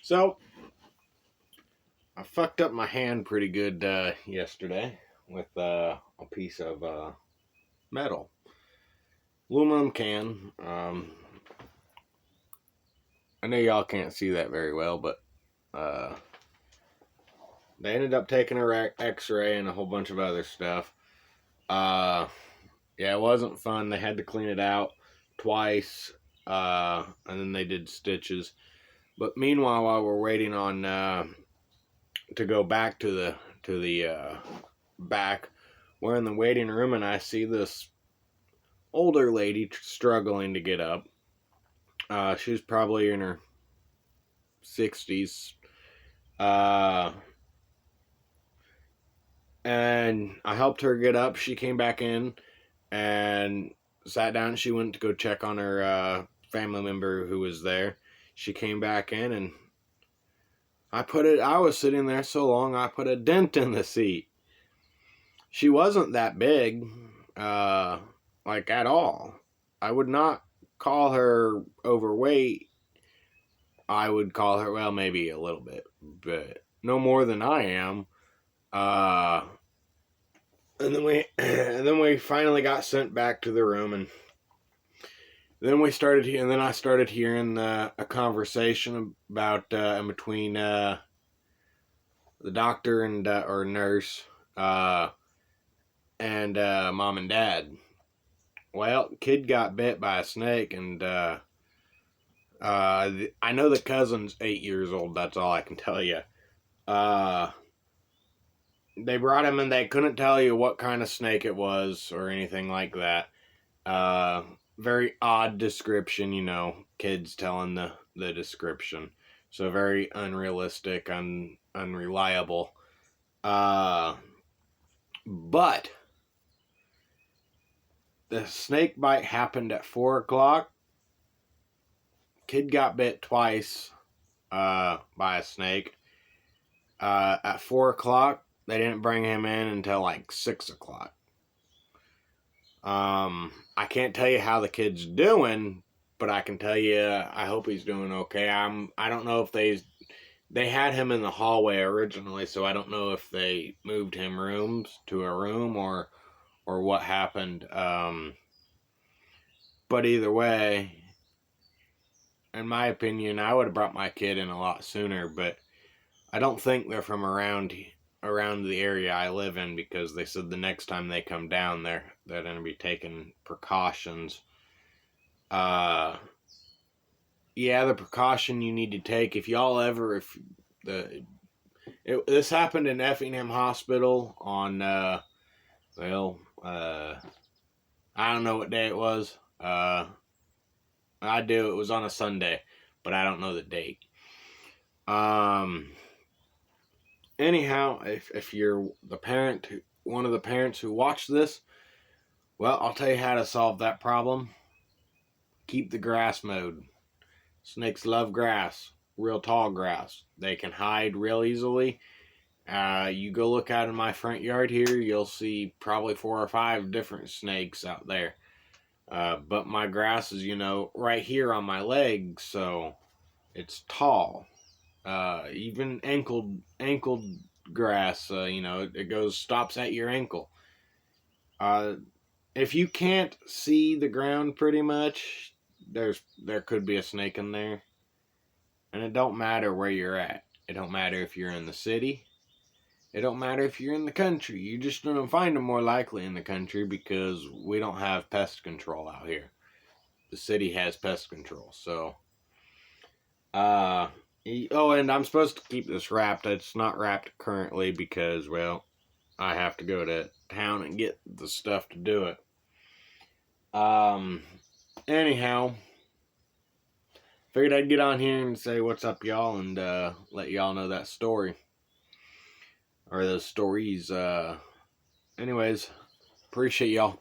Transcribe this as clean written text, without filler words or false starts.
So, I fucked up my hand pretty good yesterday with a piece of metal. Aluminum can. I know y'all can't see that very well, but they ended up taking a x-ray and a whole bunch of other stuff. Yeah, it wasn't fun. They had to clean it out twice, and then they did stitches. But meanwhile, while we're waiting on to go back to the back, we're in the waiting room, and I see this older lady struggling to get up. She was probably in her 60s. And I helped her get up. She came back in and sat down. She went to go check on her family member who was there. She came back in, and I was sitting there so long, I put a dent in the seat. She wasn't that big, like at all. I would not call her overweight. I would call her, well, maybe a little bit, but no more than I am. And then we finally got sent back to the room, and then I started hearing a conversation about in between the doctor and or nurse and mom and dad. Well, kid got bit by a snake, and I know the cousin's 8 years old. That's all I can tell you. They brought him, and they couldn't tell you what kind of snake it was or anything like that. Very odd description, kids telling the description. So very unrealistic, unreliable. But the snake bite happened at 4 o'clock. Kid got bit twice by a snake. At 4 o'clock, they didn't bring him in until like 6 o'clock. I can't tell you how the kid's doing, but I can tell you I hope he's doing okay. I don't know if they had him in the hallway originally, so I don't know if they moved him rooms to a room or what happened. But either way, in my opinion, I would have brought my kid in a lot sooner, but I don't think they're from around the area I live in, because they said the next time they come down, they're going to be taking precautions. Yeah, the precaution you need to take this happened in Effingham Hospital on I don't know what day it was. It was on a Sunday, but I don't know the date. Anyhow, if you're one of the parents who watched this, well, I'll tell you how to solve that problem. Keep the grass mowed. Snakes love grass, real tall grass. They can hide real easily. You go look out in my front yard here, you'll see probably 4 or 5 different snakes out there. But my grass is, right here on my leg, so it's tall. Even ankled grass, it stops at your ankle. If you can't see the ground pretty much, there could be a snake in there. And it don't matter where you're at. It don't matter if you're in the city. It don't matter if you're in the country. You're just going to find them more likely in the country, because we don't have pest control out here. The city has pest control, so... and I'm supposed to keep this wrapped. It's not wrapped currently because, well, I have to go to town and get the stuff to do it. Anyhow, figured I'd get on here and say what's up, y'all, and let y'all know that story. Or those stories. Anyways, appreciate y'all.